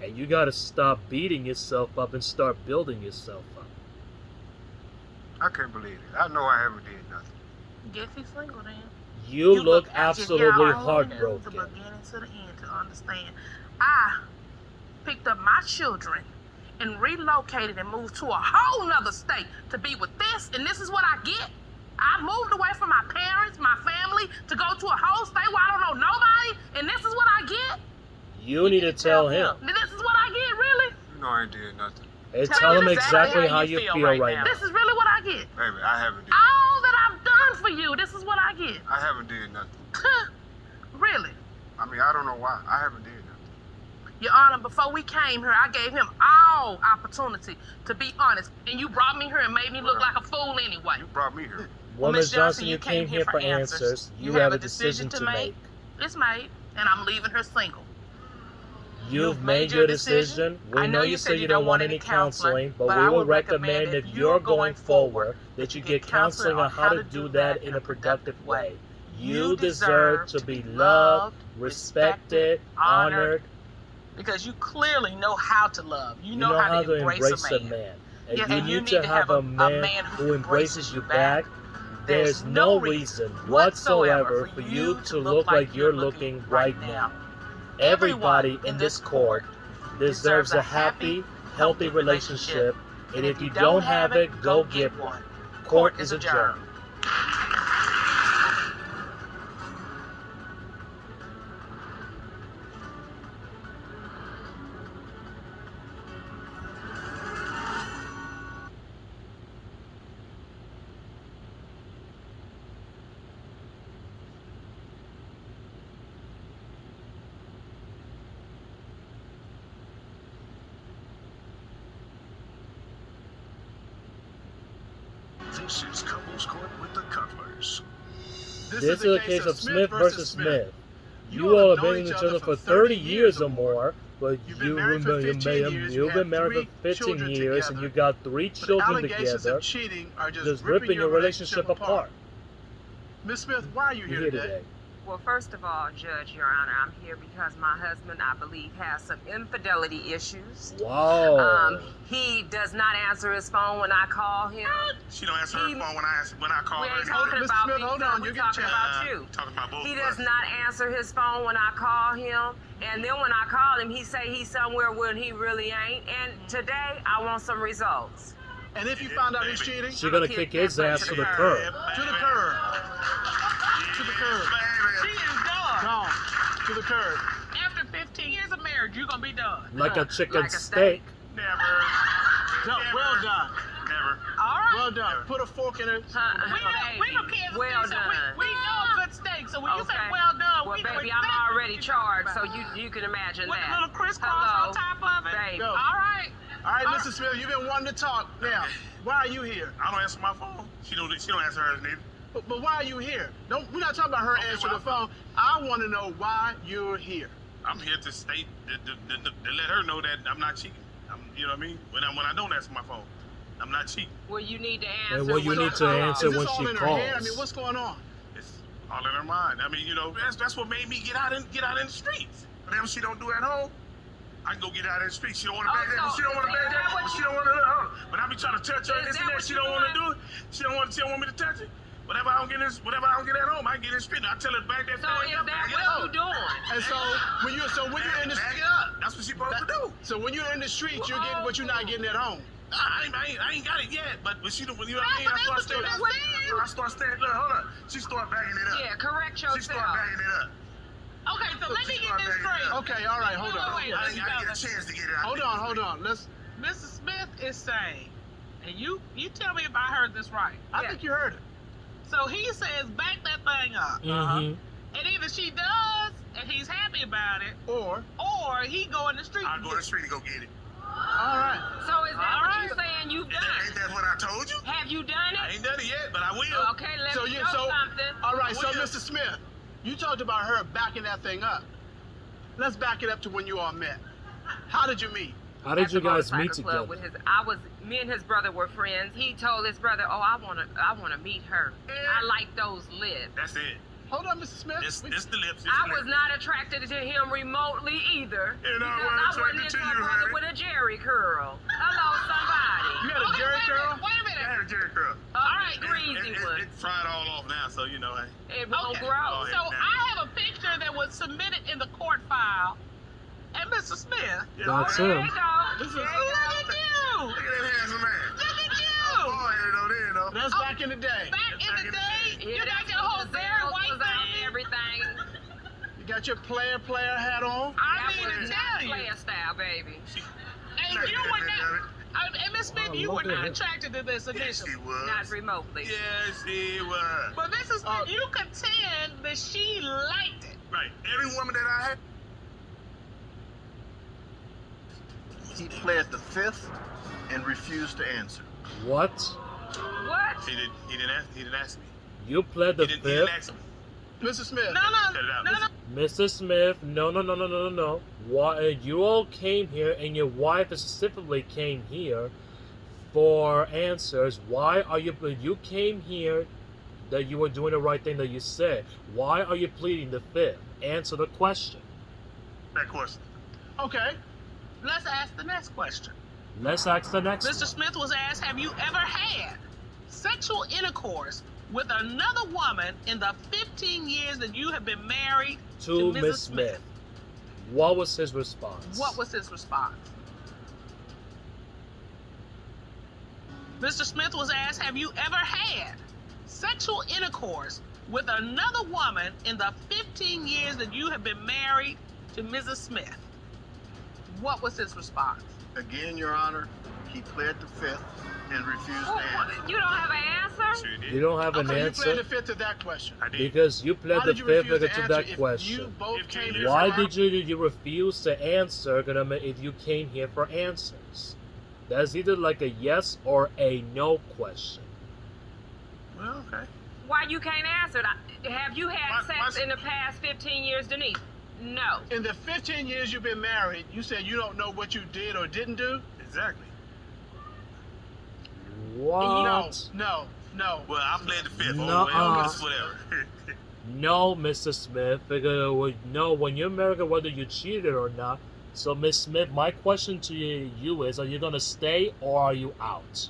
And you gotta stop beating yourself up and start building yourself up. I can't believe it. I know I haven't did nothing. Guess he's single then. You look From absolutely the heartbroken. beginning to the end to understand. I picked up my children and relocated and moved to a whole nother state to be with this, and this is what I get. I moved away from my parents, my family, to go to a whole state where I don't know nobody, and this is what I get. You need to tell him. This is what I get, really? You know I ain't did nothing. Hey, tell him exactly how you feel right now. This is really what I get. Baby, I haven't did. All that I've done for you, this is what I get. I haven't did nothing. Really? I mean, I don't know why. I haven't did nothing. Your Honor, before we came here, I gave him all opportunity to be honest, and you brought me here and made me look like a fool anyway. You brought me here. Well, Ms. Johnson, you came here for answers. You have a decision to make. It's made, and I'm leaving her single. You've made your decision. We know you said you don't want any counseling, but we will recommend if you're going forward that you get counseling on how to do that in a productive way. You deserve to be loved, respected, honored. Because you clearly know how to love. You know how to embrace a man. And Yes, you need to have a man who embraces you back. There's no reason whatsoever for you to look like you're looking right now. Everybody in this court deserves a happy, healthy relationship, and if you don't have it, go get one. Court is adjourned. This is Couples Court with the Cutlers. This is a case of Smith versus Smith. You all have been in each other for 30 years or more, but you've been married for 15 years and you got 3 children together, just ripping your relationship apart. Ms. Smith, why are you here today? Well, first of all, Judge, Your Honor, I'm here because my husband, I believe, has some infidelity issues. Wow. He does not answer his phone when I call him. She don't answer her phone when I call her. We ain't talking about me, hold on, we're you talking get about you. Talking about both He of does us. not answer his phone when I call him. And then when I call him, he say he's somewhere when he really ain't. And today, I want some results. And if you found out he's cheating? She's gonna kick his ass to the curb. To the curb. To the curb. She is done. Gone. To the curb. After 15 years of marriage, you're gonna be done. Like a chicken steak. Never. Well done. Never. All right. Well done. Put a fork in it. We from Kansas Well City, so done. we know a good steak. So when you say Okay. well done, Well, we baby, respect I'm already what charged, you're so talking about. you can imagine With that. a little crisscross Hello, on top of it. babe. Go. All right. All right, Mr. Smith, you've been wanting to talk. Now, why are you here? I don't answer my phone. She don't answer hers neither. But why are you here? We're not talking about her answering the phone. I want to know why you're here. I'm here to state to let her know that I'm not cheating. You know what I mean? When I don't answer my phone. I'm not cheating. Well, you need to answer. And what you when need I to call. answer Is when this all she in her head? I calls. mean, what's going on? It's all in her mind. I mean, you know, that's what made me get out in the streets. Whatever she don't do at home, I can go get out in the streets. She don't want to back that. so She don't want to is back that that. what She you- don't want to. But I be trying to touch her and Is this and that that. what She you don't want to doing? do it. She don't want me to touch it. Whatever I don't get at home, I get in the street. I tell her to back that So thing is up. that Back it what up. you doing? And so when you're in the Back it up. That's what she supposed to do. so when you're in the street, you're getting what you're not getting at home. I ain't got it yet, but she don't. You know what I mean? I start staring. Look, hold on. She start backing it up. Yeah, correct yourself. She start backing it up. Okay, so let me get this straight. Okay, all right, hold on. Wait, I didn't get a chance to get it out. Hold on. Let's. Mrs. Smith is saying, and you tell me if I heard this right. I think you heard it. So he says back that thing up. Mm-hmm. And either she does and he's happy about it, or he go in the street. I'll go in the street and go get it. All right. So is that All what right. you're saying you've done? Ain't that what I told you? Have you done I it? ain't done it yet, but I will. Okay, let So me you know something. all right. So Will. Mr. Smith, you talked about her backing that thing up. Let's back it up to when you all met. How did you meet? How did At you the guys motorcycle meet club together? with me and his brother were friends. He told his brother, "Oh, I wanna meet her. I like those lips." That's it. Hold on, Mr. Smith. It's the lips. I was not attracted to him remotely either. You're not because I wasn't attracted into to a you, brother honey. with a Jerry curl. Hello, somebody. You had a Jerry curl? Wait a minute. I had a Jerry curl. All right, greasy It one. fried all off now, so you know. It won't Okay. grow. So I have a picture that was submitted in the court file. And Mr. Smith. That's There him. you go. Look at you. Look at that handsome man. Look at you. Oh, there you know. That's back in the day. Back in the day, you got that's your whole what the Barry zeros White was on thing. and everything. You got your player hat on. I That mean was to not tell you. player style, baby. And you were not. And Miss Smith, you were look at not him. attracted to this Yes, initially. she was. Not remotely. Yes, she was. But Mrs. Smith, you contend that she liked it. Right. Every woman that I had. He pled the fifth and refused to answer. What? What? He didn't ask me. You pled the He didn't fifth? ask me. Mr. Smith. No. Mr. Smith, no. Why you all came here, and your wife specifically came here for answers. Why are you came here that you were doing the right thing that you said? Why are you pleading the fifth? Answer the question. That question. Okay. Let's ask the next question. Let's ask the next Mr. one. Smith was asked, have you ever had sexual intercourse with another woman in the 15 years that you have been married To Mrs. Miss Smith. What was his response? What was his response? Mr. Smith was asked, have you ever had sexual intercourse with another woman in the 15 years that you have been married to Mrs. Smith? What was his response? Again, Your Honor, he pled the fifth and refused to answer. You don't have an answer? You don't have an Okay, you answer pled the fifth to that question. because you pled Why the did you fifth refuse to to that answer if question. you both came here Why for- did you refuse to answer if you came here for answers? That's either like a yes or a no question. Well, okay. Why you can't answer it? Have you had sex in the past 15 years, Denise? No. In the 15 years you've been married, you said you don't know what you did or didn't do? Exactly. What? No. Well, I played the fifth. Nuh-uh. Whatever. No, Mr. Smith. Because no, when you're married, whether you cheated or not. So, Miss Smith, my question to you is: are you gonna stay or are you out?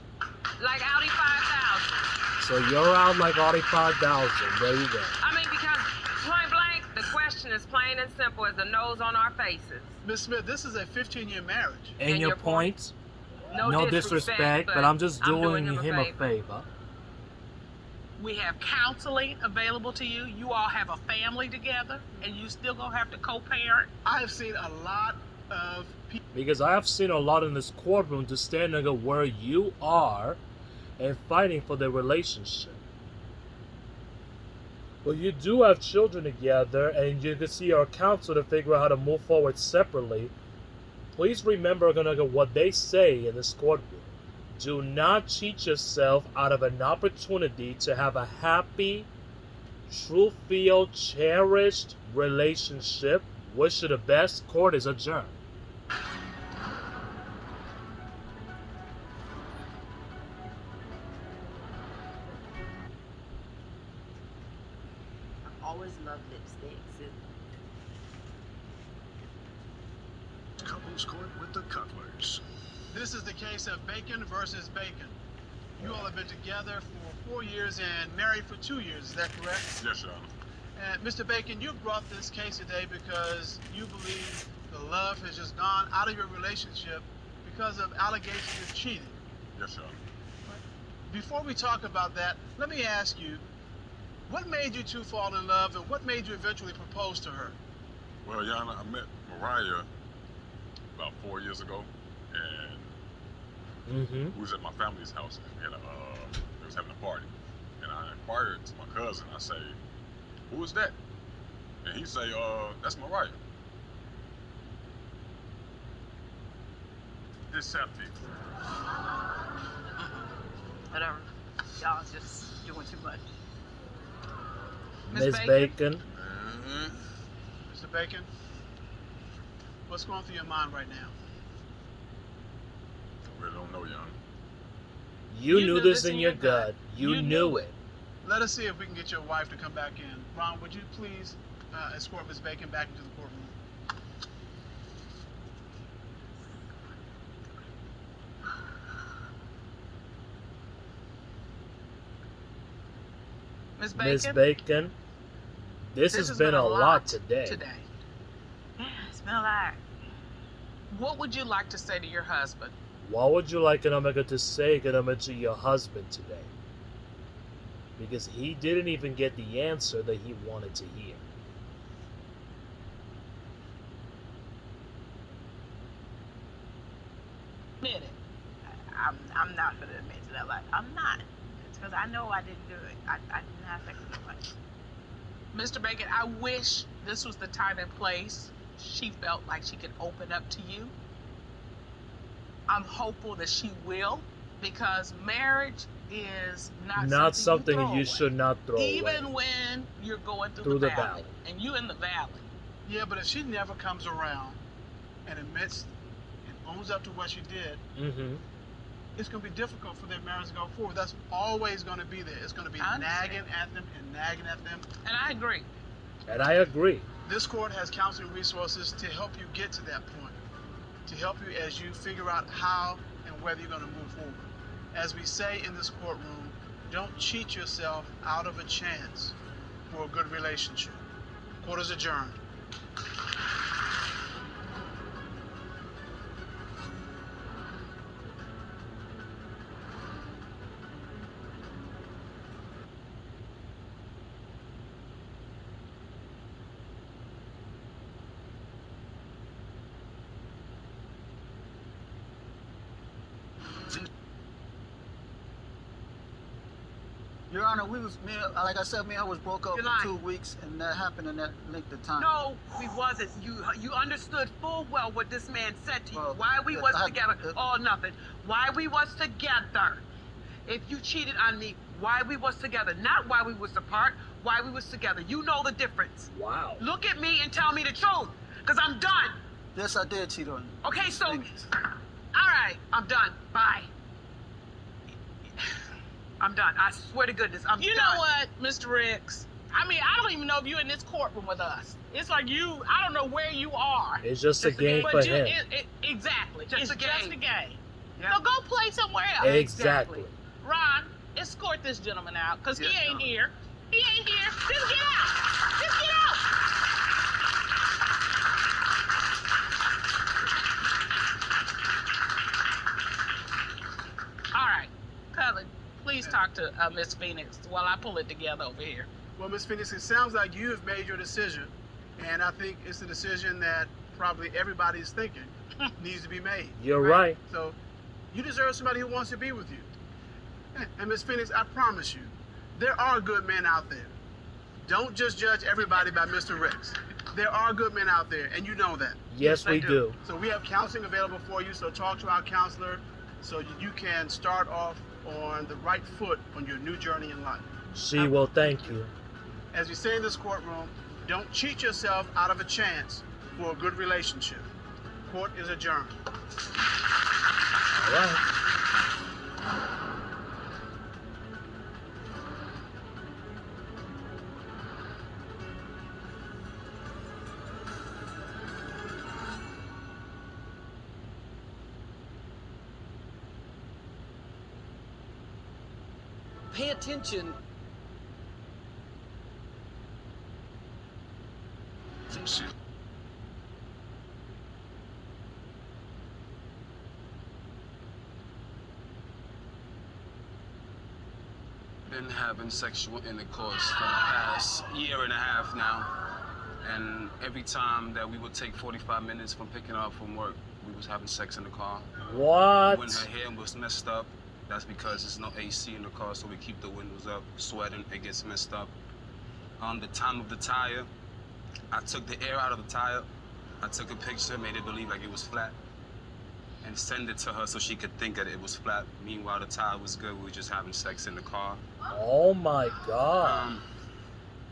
Like Audi 5000. So you're out like Audi 5000. There you go. I mean, because point blank, the question is plain and simple as the nose on our faces. Miss Smith, this is a 15-year marriage. And your point? No disrespect, but I'm just doing him a favor. We have counseling available to you. You all have a family together, and you still gonna have to co-parent. I have seen a lot of people. Because I have seen a lot in this courtroom to stand and go where you are and fighting for the relationship. But you do have children together, and you can see our counsel to figure out how to move forward separately. Please remember what they say in this courtroom. Do not cheat yourself out of an opportunity to have a happy, true-filled, cherished relationship. Wish you the best. Court is adjourned. always loved lipsticks. Couples Court with the Cutlers. This is the case of Bacon versus Bacon. You all have been together for 4 years and married for 2 years. Is that correct? Yes, Your Honor. And Mr. Bacon, you brought this case today because you believe the love has just gone out of your relationship because of allegations of cheating. Yes, Your Honor. Before we talk about that, let me ask you, what made you two fall in love and what made you eventually propose to her? Well, Your Honor, I met Mariah about 4 years ago, and we was at my family's house, and they was having a party. And I inquired to my cousin, I say, who is that? And he say, that's Mariah. Deceptive. Whatever. Y'all just doing too much. Miss Bacon. Mr. Bacon, what's going through your mind right now? I really don't know, Your Honor. You knew this in your gut. You knew it. Let us see if we can get your wife to come back in. Ron, would you please escort Ms. Bacon back into the courtroom? Miss Bacon, this has been a lot today. Yeah, it's been a lot. What would you like to say to your husband? What would you like Omega to say to your husband today? Because he didn't even get the answer that he wanted to hear. Admit it. I'm not gonna admit to that. Like, I'm not. It's because I know I didn't do it. I didn't have sex with nobody. Mr. Bacon, I wish this was the time and place she felt like she could open up to you. I'm hopeful that she will, because marriage is not something you, you should not throw away. even when you're going through the valley. And you in the valley. Yeah, but if she never comes around and admits and owns up to what she did, it's going to be difficult for their marriage to go forward. That's always going to be there. It's going to be nagging at them and nagging at them. And I agree. And I agree. This court has counseling resources to help you get to that point, to help you as you figure out how and whether you're going to move forward. As we say in this courtroom, don't cheat yourself out of a chance for a good relationship. Court is adjourned. Your Honor, like I said, me and her was broke up for 2 weeks, and that happened in that length of time. No, we wasn't. You understood full well what this man said to you. Why we was together. Oh, nothing. Why we was together. If you cheated on me, why we was together. Not why we was apart, why we was together. You know the difference. Wow. Look at me and tell me the truth, because I'm done. Yes, I did cheat on you. Okay, so, all right, I'm done. Bye. I'm done. I swear to goodness, I'm done. You know what, Mr. Ricks? I mean, I don't even know if you're in this courtroom with us. It's like I don't know where you are. It's just a game for him. Exactly. Just it's a game. Just a game. Yep. So go play somewhere else. Exactly. Ron, escort this gentleman out, because he ain't here. He ain't here. Just get out. Just get out. All right. Cullen, please talk to Miss Phoenix while I pull it together over here. Well, Ms. Phoenix, it sounds like you have made your decision, and I think it's a decision that probably everybody's thinking needs to be made. You're right. So you deserve somebody who wants to be with you. And Ms. Phoenix, I promise you, there are good men out there. Don't just judge everybody by Mr. Ricks. There are good men out there, and you know that. Yes, we do. So we have counseling available for you, so talk to our counselor so you can start off on the right foot on your new journey in life. She will thank you. As we say in this courtroom, don't cheat yourself out of a chance for a good relationship. Court is adjourned. All right. Pay attention. Been having sexual intercourse for the past year and a half now. And every time that we would take 45 minutes from picking her up from work, we was having sex in the car. What? When her hair was messed up, that's because there's no AC in the car, so we keep the windows up, sweating, it gets messed up. The time of the tire, I took the air out of the tire, I took a picture, made it believe like it was flat, and send it to her so she could think that it was flat. Meanwhile, the tire was good, we were just having sex in the car. Oh my God.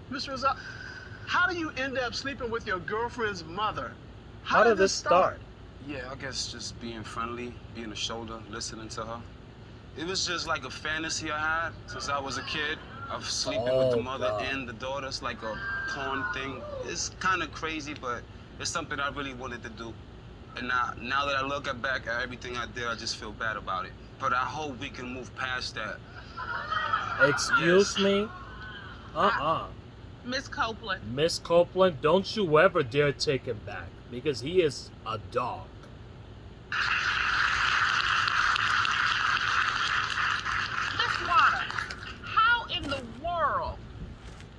Mr. Rosado, how do you end up sleeping with your girlfriend's mother? How did this start? Yeah, I guess just being friendly, being a shoulder, listening to her. It was just like a fantasy I had since I was a kid of sleeping with the mother and the daughter. It's like a porn thing. It's kind of crazy, but it's something I really wanted to do. And now that I look back at everything I did, I just feel bad about it. But I hope we can move past that. Excuse me? Miss Copeland. Miss Copeland, don't you ever dare take him back, because he is a dog. Miss Warner, how in the world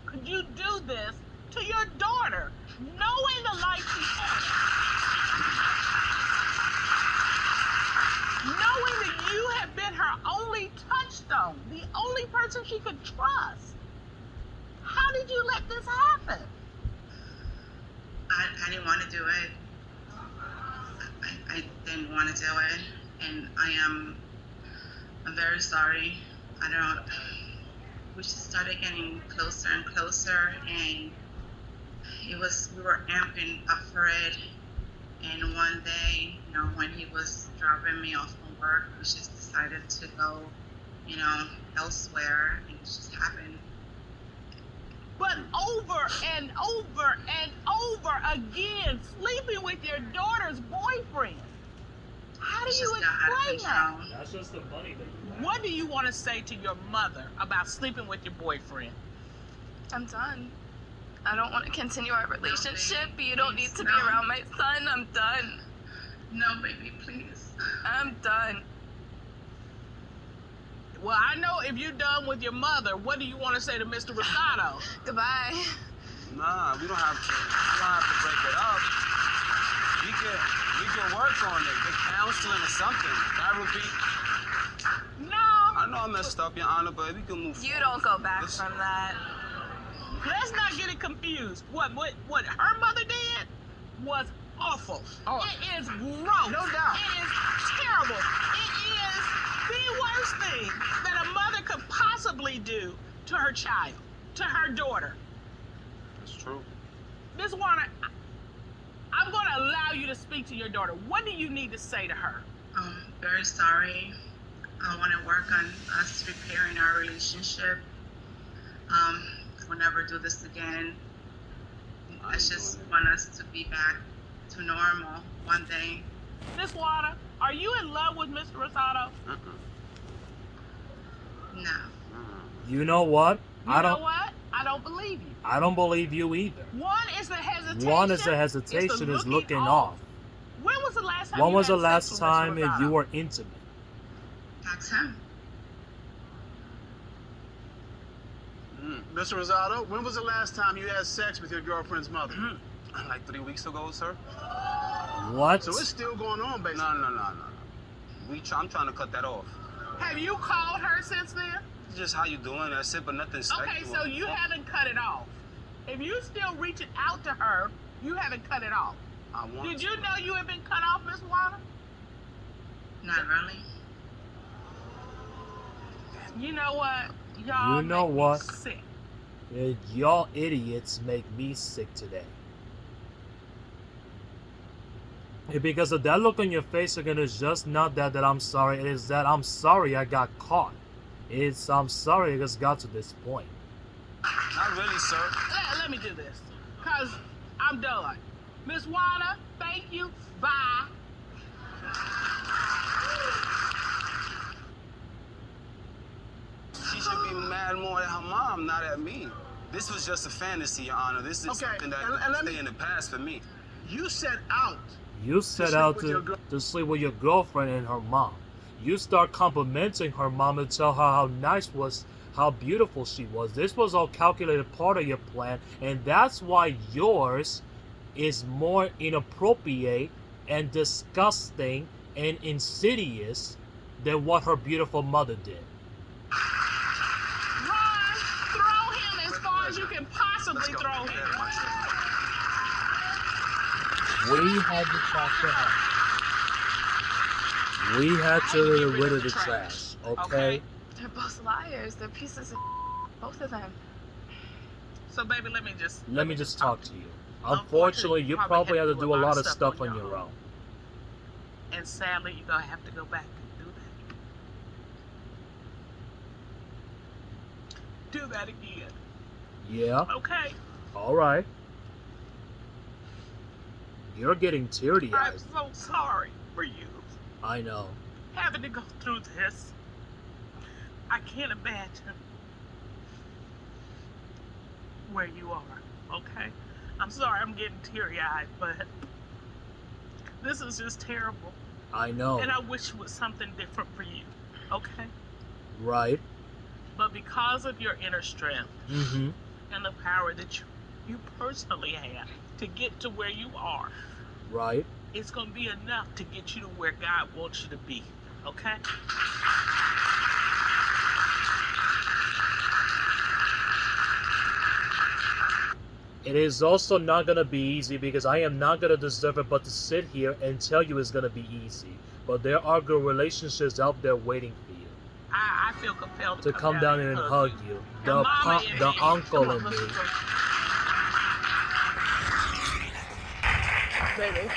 could you do this to your daughter, knowing the life she's on? Knowing that you have been her only touchstone, the only person she could trust. How did you let this happen? I didn't want to do it. I didn't want to do it, and I'm very sorry. We just started getting closer and closer, and we were amping up for it. And one day, when he was dropping me off from work, we just decided to go, elsewhere, and it just happened. But over and over and over again, sleeping with your daughter's boyfriend. How do you explain that? That's just the money that you have. What do you want to say to your mother about sleeping with your boyfriend? I'm done. I don't want to continue our relationship. You don't need to be around my son. I'm done. No, baby, please. I'm done. Well, I know if you're done with your mother, what do you want to say to Mr. Rosado? Goodbye. Nah, we don't have to break it up. We can work on it, get counseling or something, therapy. No. I know I messed up, Your Honor, but we can move forward. You don't go back from that. Let's not get it confused. What her mother did was awful. It is gross. No doubt. It is terrible. It is the worst thing that a mother could possibly do to her child, to her daughter. That's true. Ms. Warner, I'm going to allow you to speak to your daughter. What do you need to say to her? I'm very sorry. I want to work on us repairing our relationship. We'll never do this again. I just want us to be back to normal one day. Ms. Warner, are you in love with Mr. Rosado? No. You know what? You know what? I don't believe you. I don't believe you either. One is the hesitation. One is the hesitation, is looking off. When was the last time When you was had the last sex with time Mr. if you Rosado? were intimate? Ask him. Mr. Rosado, when was the last time you had sex with your girlfriend's mother? Like 3 weeks ago, sir. What? So it's still going on, basically. No. I'm trying to cut that off. Have you called her since then? It's just how you doing, that's it, but nothing sexual. Okay, so you haven't cut it off. If you still reaching out to her, you haven't cut it off. Did you know you had been cut off, Miss Warner? Not really. You know what? Y'all You know make what? me sick. Y'all idiots make me sick today. Because of that look on your face again, it's just not that I'm sorry. It is that I'm sorry I got caught. It's I'm sorry I just got to this point. Not really, sir. Let me do this, because I'm done. Miss Warner, thank you. Bye. She should be mad more at her mom, not at me. This was just a fantasy, Your Honor. This is something that can stay in the past for me. You set out. You set out to sleep with your girlfriend and her mom. You start complimenting her mom and tell her how nice was, how beautiful she was. This was all calculated part of your plan, and that's why yours is more inappropriate and disgusting and insidious than what her beautiful mother did. Ron, throw him as far as you can possibly throw him. We had to talk to her. We had to get rid of the trash, okay? They're both liars. They're pieces of both of them. So, baby, let me just talk to you. Unfortunately, you probably have to do a lot of stuff on your own. And sadly, you're going to have to go back and do that again. Yeah. Okay. All right. You're getting teary-eyed. I'm so sorry for you. I know. Having to go through this. I can't imagine where you are, okay? I'm sorry I'm getting teary-eyed, but this is just terrible. I know. And I wish it was something different for you, okay? Right. But because of your inner strength and the power that you personally have to get to where you are, right, it's going to be enough to get you to where God wants you to be, okay? It is also not going to be easy because I am not going to deserve it but to sit here and tell you it's going to be easy. But there are good relationships out there waiting for you. I feel compelled to come down and hug you. The uncle and me. Baby, it's